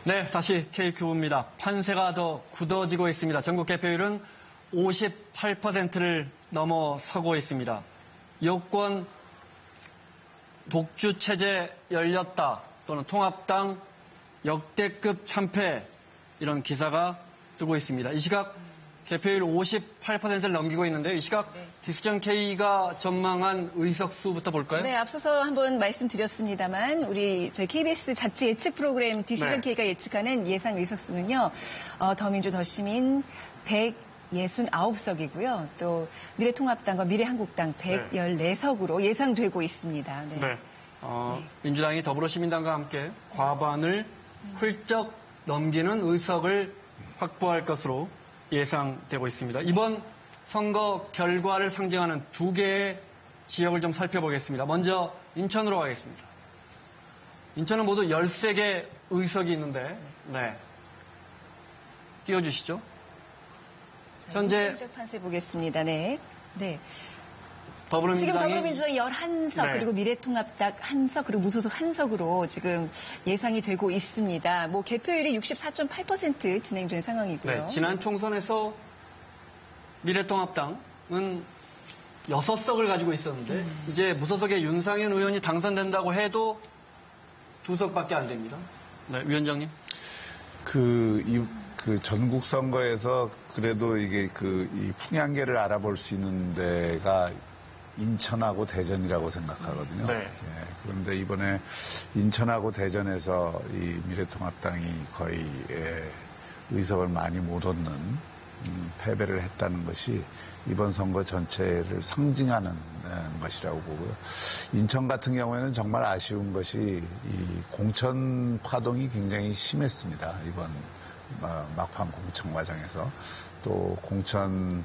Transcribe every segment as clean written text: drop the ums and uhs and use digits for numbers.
네, 다시 K큐브입니다. 판세가 더 굳어지고 있습니다. 전국 개표율은 58%를 넘어서고 있습니다. 여권 독주 체제 열렸다 또는 통합당 역대급 참패 이런 기사가 뜨고 있습니다. 이 시각 개표율 58%를 넘기고 있는데 이 시각 디스전 K가 전망한 의석수부터 볼까요? 네, 앞서서 한번 말씀드렸습니다만 저희 KBS 자체 예측 프로그램 디스전 K가 예측하는 예상 의석수는요. 더민주 더시민 169석이고요. 또 미래통합당과 미래한국당 114석으로 예상되고 있습니다. 네. 민주당이 더불어시민당과 함께 과반을 훌쩍 넘기는 의석을 확보할 것으로 예상되고 있습니다. 이번 선거 결과를 상징하는 두 개의 지역을 좀 살펴보겠습니다. 먼저 인천으로 가겠습니다. 인천은 모두 13개 의석이 있는데 띄워주시죠. 현재 판세 보겠습니다. 네. 지금 더불어민주당 11석, 그리고 미래통합당 1석, 그리고 무소속 1석으로 지금 예상이 되고 있습니다. 개표율이 64.8% 진행된 상황이고요. 네, 지난 총선에서 미래통합당은 6석을 가지고 있었는데 이제 무소속의 윤상현 의원이 당선된다고 해도 2석밖에 안 됩니다. 네, 위원장님. 전국 선거에서 그래도 이게 이 풍향계를 알아볼 수 있는 데가 인천하고 대전이라고 생각하거든요. 네. 그런데 이번에 인천하고 대전에서 이 미래통합당이 거의 의석을 많이 못 얻는 패배를 했다는 것이 이번 선거 전체를 상징하는 것이라고 보고요. 인천 같은 경우에는 정말 아쉬운 것이 이 공천 파동이 굉장히 심했습니다. 이번 막판 공천 과정에서 또 공천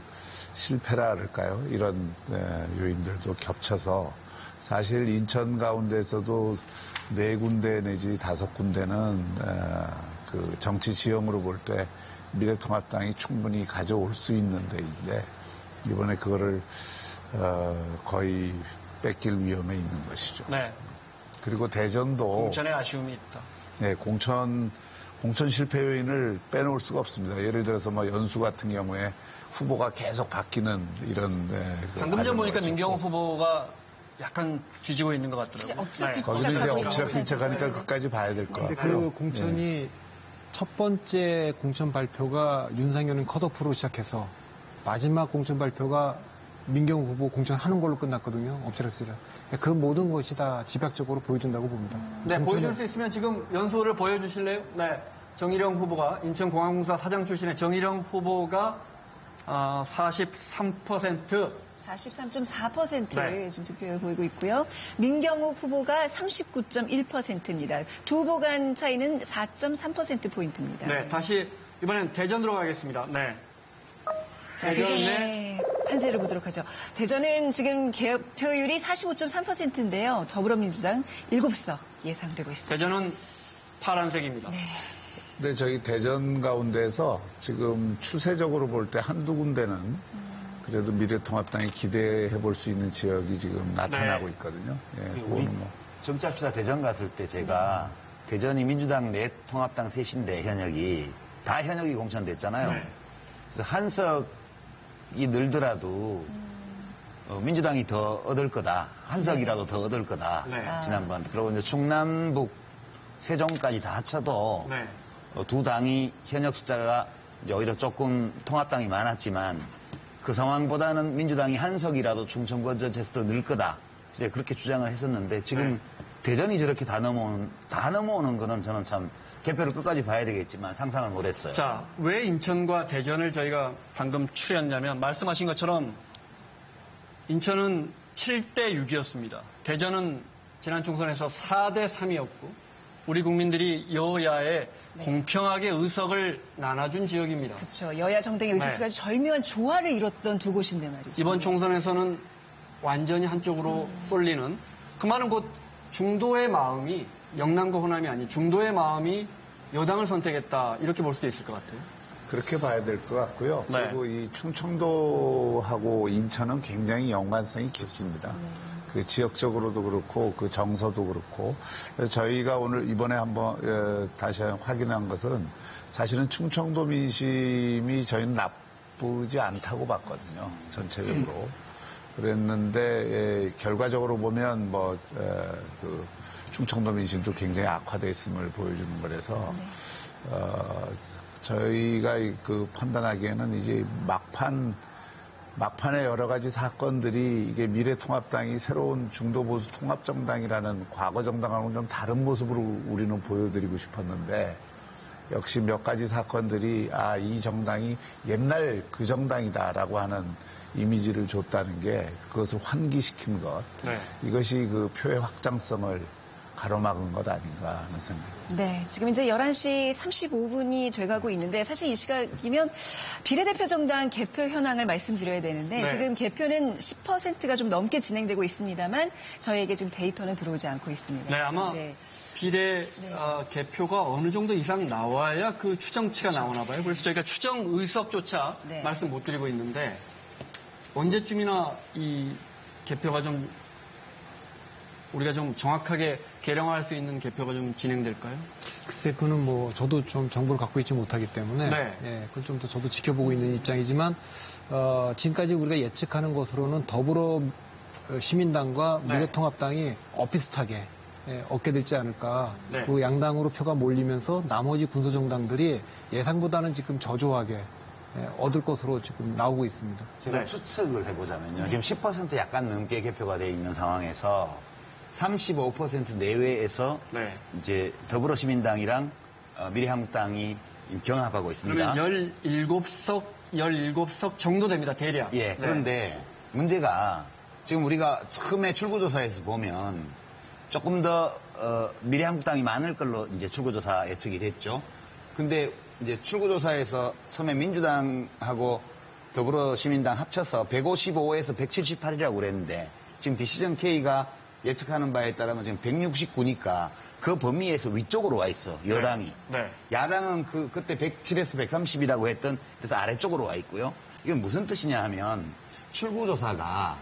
실패라 그럴까요? 이런 요인들도 겹쳐서 사실 인천 가운데서도 4군데 내지 5군데는 그 정치 지형으로 볼 때 미래통합당이 충분히 가져올 수 있는 데인데 이번에 그거를 거의 뺏길 위험에 있는 것이죠. 네. 그리고 대전도 공천에 아쉬움이 있다. 네, 공천 실패 요인을 빼놓을 수가 없습니다. 예를 들어서 연수 같은 경우에 후보가 계속 바뀌는 이런. 방금 전 보니까 민경호 후보가 약간 뒤지고 있는 것 같더라고요. 거기는 이제 엎치락뒤치락하니까 끝까지 봐야 될 것 같고요. 그 공천이 첫 번째 공천 발표가 윤상현은 컷오프로 시작해서 마지막 공천 발표가 민경호 후보 공천하는 걸로 끝났거든요. 엎치락뒤치락. 그 모든 것이 다 집약적으로 보여준다고 봅니다. 네, 보여줄 수 있으면 지금 연수를 보여주실래요? 네, 정일영 후보가 인천공항공사 사장 출신의 정일영 후보가 43%. 43.4% 지금 득표율 보이고 있고요. 민경욱 후보가 39.1%입니다. 두 후보 간 차이는 4.3%포인트입니다. 네, 다시 이번엔 대전으로 가겠습니다. 네. 자, 대전의 판세를 보도록 하죠. 대전은 지금 개표율이 45.3%인데요. 더불어민주당 7석 예상되고 있습니다. 대전은 파란색입니다. 근데 저희 대전 가운데서 지금 추세적으로 볼 때 한두 군데는 그래도 미래통합당이 기대해 볼 수 있는 지역이 지금 나타나고 있거든요. 우리 정치합시다 대전 갔을 때 제가 대전이 민주당 내 통합당 셋인데 현역이 다 현역이 공천됐잖아요. 그래서 한석이 늘더라도 민주당이 더 얻을 거다. 한석이라도 더 얻을 거다. 지난번. 그리고 이제 충남북 세종까지 다 합쳐도 두 당이 현역 숫자가 이제 오히려 조금 통합당이 많았지만 그 상황보다는 민주당이 한석이라도 충청권 전체에서 더 늘 거다. 이제 그렇게 주장을 했었는데 지금 대전이 저렇게 다 넘어오는 거는 저는 참 개표를 끝까지 봐야 되겠지만 상상을 못했어요. 자, 왜 인천과 대전을 저희가 방금 추렸냐면 말씀하신 것처럼 인천은 7대 6이었습니다. 대전은 지난 총선에서 4대 3이었고 우리 국민들이 여야에 공평하게 의석을 나눠준 지역입니다. 그렇죠. 여야 정당의 의석수가 아주 절묘한 조화를 이뤘던 두 곳인데 말이죠. 이번 총선에서는 완전히 한쪽으로 쏠리는 그 말은 곧 중도의 마음이 영남과 호남이 아닌 중도의 마음이 여당을 선택했다 이렇게 볼 수도 있을 것 같아요. 그렇게 봐야 될 것 같고요. 그리고 이 충청도하고 인천은 굉장히 연관성이 깊습니다. 그 지역적으로도 그렇고 그 정서도 그렇고 그래서 저희가 오늘 이번에 한번 다시 확인한 것은 사실은 충청도 민심이 저희는 나쁘지 않다고 봤거든요. 전체적으로. 그랬는데 결과적으로 보면 그 충청도 민심도 굉장히 악화돼 있음을 보여주는 거라서 저희가 그 판단하기에는 이제 막판에 여러 가지 사건들이 이게 미래통합당이 새로운 중도보수 통합정당이라는 과거 정당하고는 좀 다른 모습으로 우리는 보여드리고 싶었는데 역시 몇 가지 사건들이 이 정당이 옛날 그 정당이다라고 하는 이미지를 줬다는 게 그것을 환기시킨 것. 네. 이것이 그 표의 확장성을 가로막은 것 아닌가 하는 생각입니다. 네, 지금 이제 11시 35분이 돼가고 있는데 사실 이 시각이면 비례대표 정당 개표 현황을 말씀드려야 되는데 네. 지금 개표는 10%가 좀 넘게 진행되고 있습니다만 저희에게 지금 데이터는 들어오지 않고 있습니다. 네, 아마 네. 비례 개표가 어느 정도 이상 나와야 그 추정치가 나오나 봐요. 그래서 저희가 추정 의석조차 네. 말씀 못 드리고 있는데 언제쯤이나 이 개표가 좀 우리가 좀 정확하게 계량할 수 있는 개표가 좀 진행될까요? 글쎄, 그는 뭐, 저도 좀 정보를 갖고 있지 못하기 때문에, 네. 예, 그건 좀 더 저도 지켜보고 있는 입장이지만, 지금까지 우리가 예측하는 것으로는 더불어 시민당과 네. 미래통합당이 비슷하게 얻게 되지 않을까. 네. 그 양당으로 표가 몰리면서 나머지 군소정당들이 예상보다는 지금 저조하게 얻을 것으로 지금 나오고 있습니다. 제가 네. 추측을 해보자면요. 지금 10% 약간 넘게 개표가 되어 있는 상황에서 35% 내외에서 네. 이제 더불어시민당이랑 미래한국당이 경합하고 있습니다. 그러면 17석 정도 됩니다, 대략. 예, 그런데 문제가 지금 우리가 처음에 출구조사에서 보면 조금 더 미래한국당이 많을 걸로 이제 출구조사 예측이 됐죠. 근데 이제 출구조사에서 처음에 민주당하고 더불어시민당 합쳐서 155에서 178이라고 그랬는데 지금 디시전 K가 예측하는 바에 따르면 지금 169니까 그 범위에서 위쪽으로 와 있어, 여당이. 네. 야당은 그때 107에서 130이라고 했던 데서 아래쪽으로 와 있고요. 이건 무슨 뜻이냐 하면 출구조사가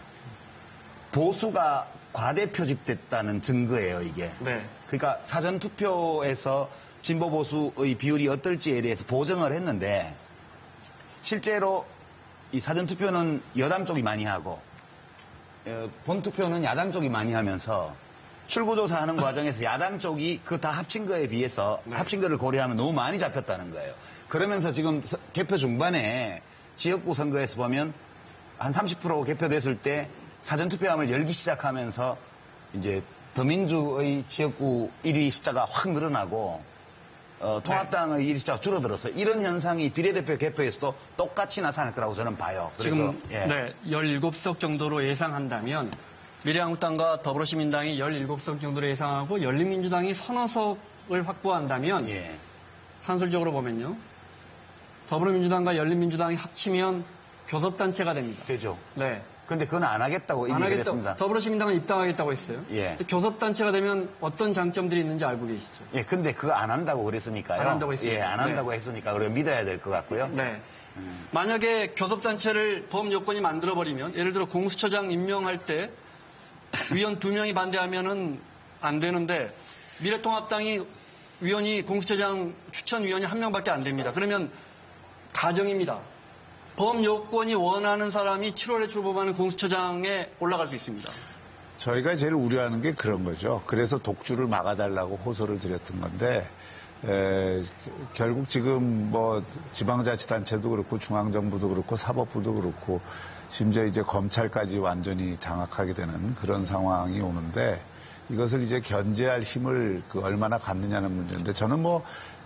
보수가 과대 표집됐다는 증거예요, 이게. 네. 그러니까 사전투표에서 진보 보수의 비율이 어떨지에 대해서 보정을 했는데 실제로 이 사전투표는 여당 쪽이 많이 하고 본투표는 야당 쪽이 많이 하면서 출구조사하는 과정에서 야당 쪽이 그 다 합친 거에 비해서 합친 거를 고려하면 너무 많이 잡혔다는 거예요. 그러면서 지금 개표 중반에 지역구 선거에서 보면 한 30% 개표됐을 때 사전투표함을 열기 시작하면서 이제 더민주의 지역구 1위 숫자가 확 늘어나고 통합당의 1위 숫자가 줄어들어서 이런 현상이 비례대표 개표에서도 똑같이 나타날 거라고 저는 봐요. 그래서 지금 예. 17석 정도로 예상한다면 미래한국당과 더불어시민당이 17석 정도로 예상하고 열린민주당이 서너 석을 확보한다면 예. 산술적으로 보면요. 더불어민주당과 열린민주당이 합치면 교섭단체가 됩니다. 되죠. 네. 근데 그건 안 하겠다고 안 이미 하겠다. 그랬습니다. 더불어시민당은 입당하겠다고 했어요. 예. 근데 교섭단체가 되면 어떤 장점들이 있는지 알고 계시죠? 예, 근데 그거 안 한다고 그랬으니까요. 안 한다고 했어요. 예, 안 한다고 했으니까 우리가 믿어야 될 것 같고요. 네. 만약에 교섭단체를 범 요건이 만들어버리면 예를 들어 공수처장 임명할 때 위원 2명이 반대하면은 안 되는데 미래통합당이 위원이 공수처장 추천 위원이 1명밖에 안 됩니다. 그러면 가정입니다. 범 요건이 원하는 사람이 7월에 출범하는 공수처장에 올라갈 수 있습니다. 저희가 제일 우려하는 게 그런 거죠. 그래서 독주를 막아달라고 호소를 드렸던 건데 결국 지금 뭐 지방자치단체도 그렇고 중앙정부도 그렇고 사법부도 그렇고 심지어 이제 검찰까지 완전히 장악하게 되는 그런 상황이 오는데 이것을 이제 견제할 힘을 얼마나 갖느냐는 문제인데 저는 뭐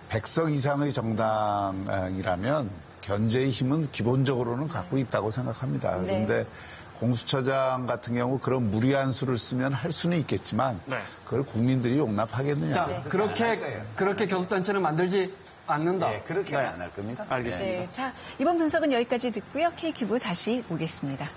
100석 이상의 정당이라면 견제의 힘은 기본적으로는 갖고 있다고 생각합니다. 네. 그런데 공수처장 같은 경우 그런 무리한 수를 쓰면 할 수는 있겠지만 네. 그걸 국민들이 용납하겠느냐. 자, 그렇게 교섭단체는 만들지 않는다. 예, 그렇게는 네. 안 할 겁니다. 알겠습니다. 네, 자, 이번 분석은 여기까지 듣고요. K큐브 다시 오겠습니다.